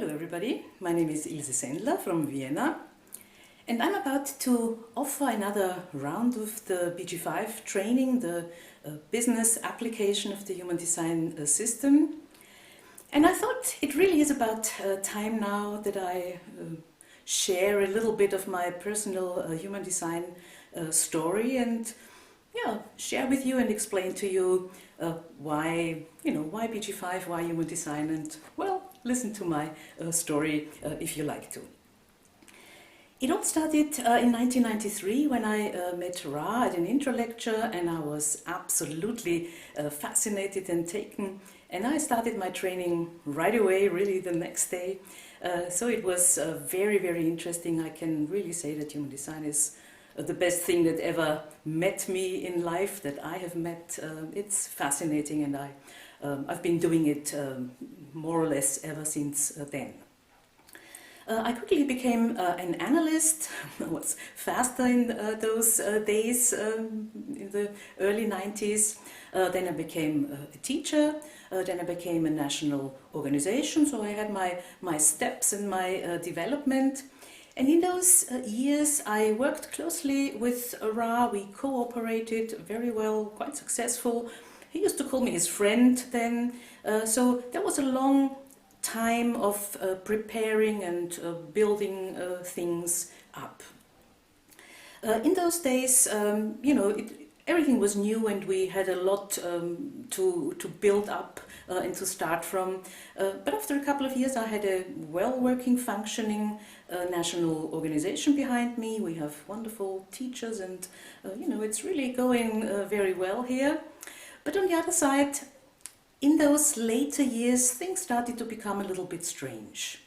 Hello everybody, my name is Ilse Sendler from Vienna and I'm about to offer another round of the BG5 training, the business application of the human design system. And I thought it really is about time now that I share a little bit of my personal human design story and share with you and explain to you why BG5, why human design, and well, listen to my story if you like to. It all started in 1993 when I met Ra at an intro lecture, and I was absolutely fascinated and taken, and I started my training right away, really the next day. So it was very, very interesting. I can really say that human design is the best thing that ever met me in life, that I have met. It's fascinating, and I've been doing it more or less ever since then. I quickly became an analyst. I was faster in those days, in the early 90s. Then I became a teacher. Then I became a national organization, so I had my steps and my development. And in those years I worked closely with Ra. We cooperated very well, quite successful. He used to call me his friend then. So there was a long time of preparing and building things up. In those days, everything was new and we had a lot to build up and to start from. But after a couple of years I had a well-working, functioning national organization behind me. We have wonderful teachers and it's really going very well here. But on the other side, in those later years, things started to become a little bit strange.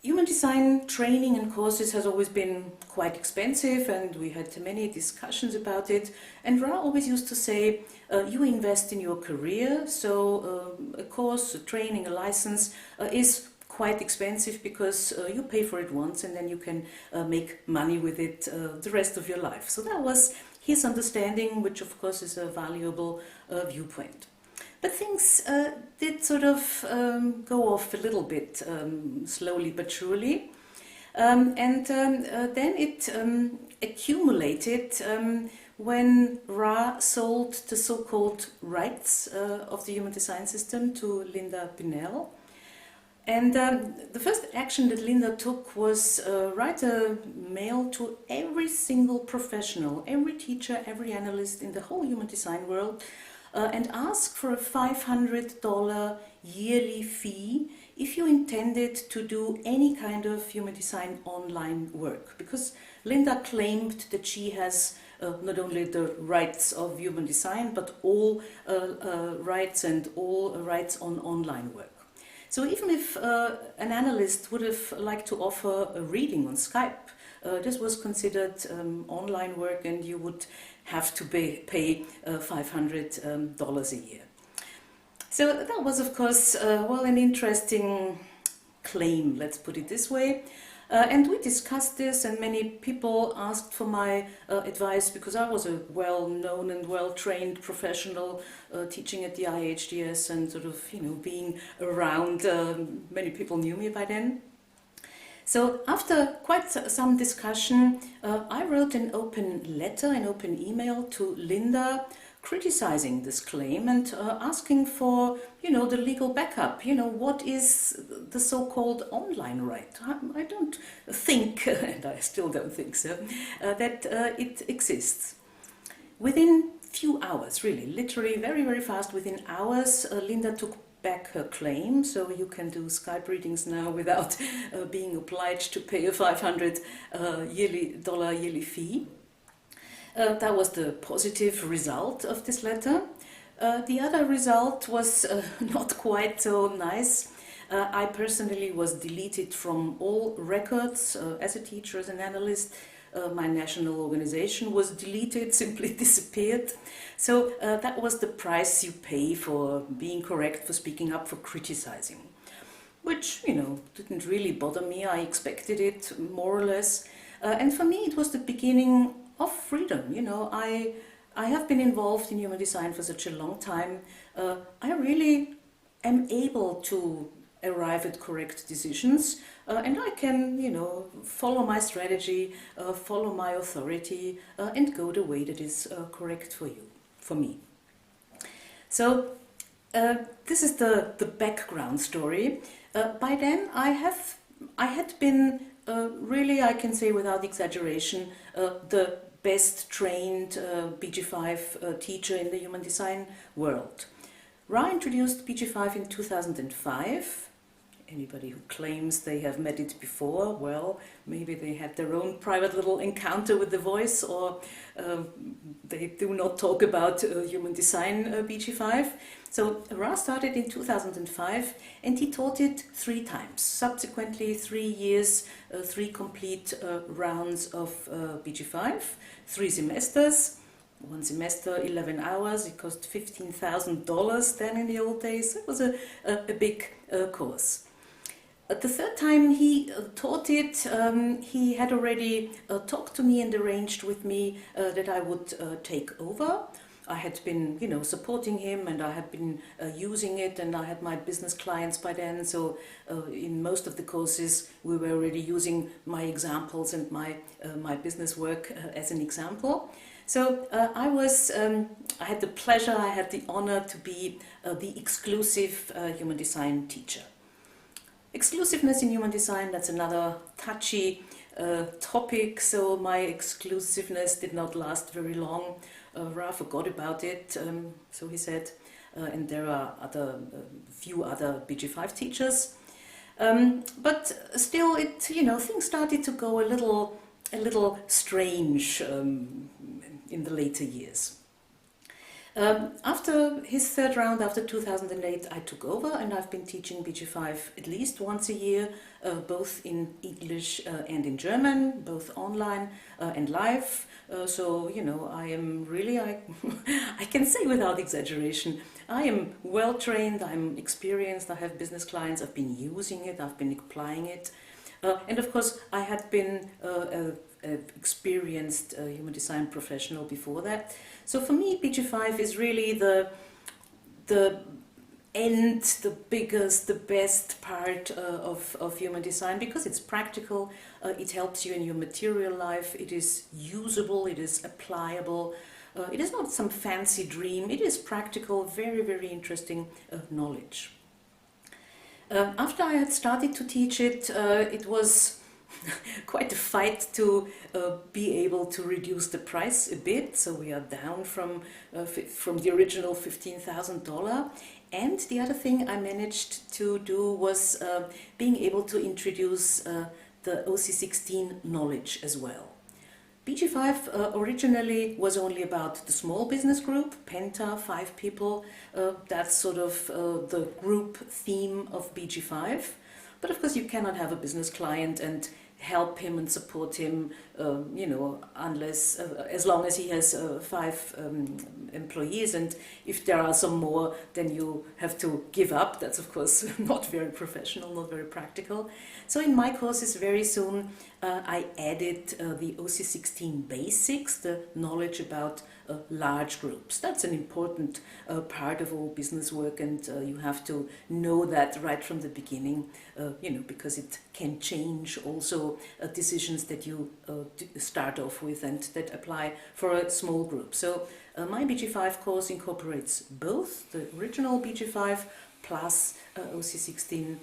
Human design training and courses has always been quite expensive, and we had many discussions about it. And Ra always used to say, you invest in your career, so a course, a training, a license is quite expensive because you pay for it once and then you can make money with it the rest of your life. So that was his understanding, which of course is a valuable viewpoint. But things did sort of go off a little bit, slowly but surely. Then it accumulated when Ra sold the so-called rights of the human design system to Linda Pinel. And the first action that Linda took was write a mail to every single professional, every teacher, every analyst in the whole human design world, and ask for a $500 yearly fee if you intended to do any kind of human design online work. Because Linda claimed that she has not only the rights of human design, but all rights and all rights on online work. So even if an analyst would have liked to offer a reading on Skype, this was considered online work and you would have to pay $500 a year. So that was, of course, an interesting claim, let's put it this way. And we discussed this, and many people asked for my advice, because I was a well-known and well-trained professional teaching at the IHDS and sort of, being around. Many people knew me by then. So after quite some discussion, I wrote an open letter, an open email to Linda, criticizing this claim and asking for, the legal backup. What is the so-called online right? I don't think, and I still don't think so, that it exists. Within few hours, really, literally very, very fast, within hours, Linda took back her claim, so you can do Skype readings now without being obliged to pay a $500 yearly fee. That was the positive result of this letter. The other result was not quite so nice. I personally was deleted from all records as a teacher, as an analyst. My national organization was deleted, simply disappeared. So that was the price you pay for being correct, for speaking up, for criticizing. Which, didn't really bother me. I expected it, more or less. And for me it was the beginning of freedom. I have been involved in human design for such a long time. I really am able to arrive at correct decisions, and I can, follow my strategy, follow my authority, and go the way that is correct for me. So this is the background story. By then I had been really, I can say without exaggeration, the best trained BG5 teacher in the human design world. Ra introduced BG5 in 2005. Anybody who claims they have met it before, well, maybe they had their own private little encounter with the voice, or they do not talk about human design BG5. So Ra started in 2005 and he taught it 3 times. Subsequently 3 years, 3 complete rounds of BG5, 3 semesters. 1 semester, 11 hours. It cost $15,000 then in the old days. It was a big course. The 3rd time he taught it, he had already talked to me and arranged with me that I would take over. I had been, supporting him, and I had been using it, and I had my business clients by then. So in most of the courses, we were already using my examples and my business work as an example. So I had the pleasure, I had the honor to be the exclusive human design teacher. Exclusiveness in human design, that's another touchy topic, so my exclusiveness did not last very long. Ra forgot about it, so he said, and there are few other BG5 teachers. But still, things started to go a little strange in the later years. After his 3rd round, after 2008, I took over, and I've been teaching BG5 at least once a year, both in English and in German, both online and live. So, I am really, I can say without exaggeration, I am well trained, I'm experienced, I have business clients, I've been using it, I've been applying it. And of course, I had been an experienced human design professional before that. So for me, BG5 is really the end, the biggest, the best part of human design, because it's practical, it helps you in your material life, it is usable, it is applicable, it is not some fancy dream, it is practical, very, very interesting knowledge. After I had started to teach it, it was quite a fight to be able to reduce the price a bit, so we are down from the original $15,000. And the other thing I managed to do was being able to introduce the OC16 knowledge as well. BG5 originally was only about the small business group, Penta, 5 people. That's sort of the group theme of BG5. But of course you cannot have a business client and help him and support him, unless, as long as he has 5 employees, and if there are some more, then you have to give up. That's of course not very professional, not very practical. So in my courses very soon I added the OC16 basics, the knowledge about large groups. That's an important part of all business work, and you have to know that right from the beginning, because it can change also decisions that you start off with and that apply for a small group. So my BG5 course incorporates both the original BG5 plus OC16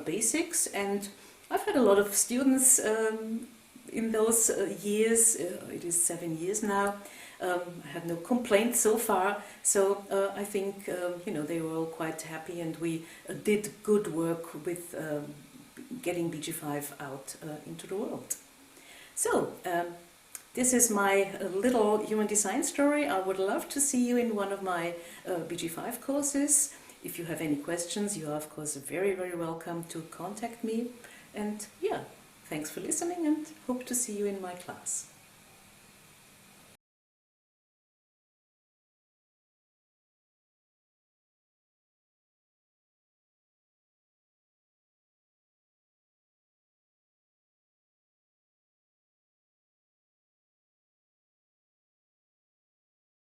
basics, and I've had a lot of students in those years. It is 7 years now. I have no complaints so far, so I think they were all quite happy, and we did good work with getting BG5 out into the world. So this is my little human design story. I would love to see you in one of my BG5 courses. If you have any questions, you are of course very, very welcome to contact me. And yeah, thanks for listening, and hope to see you in my class.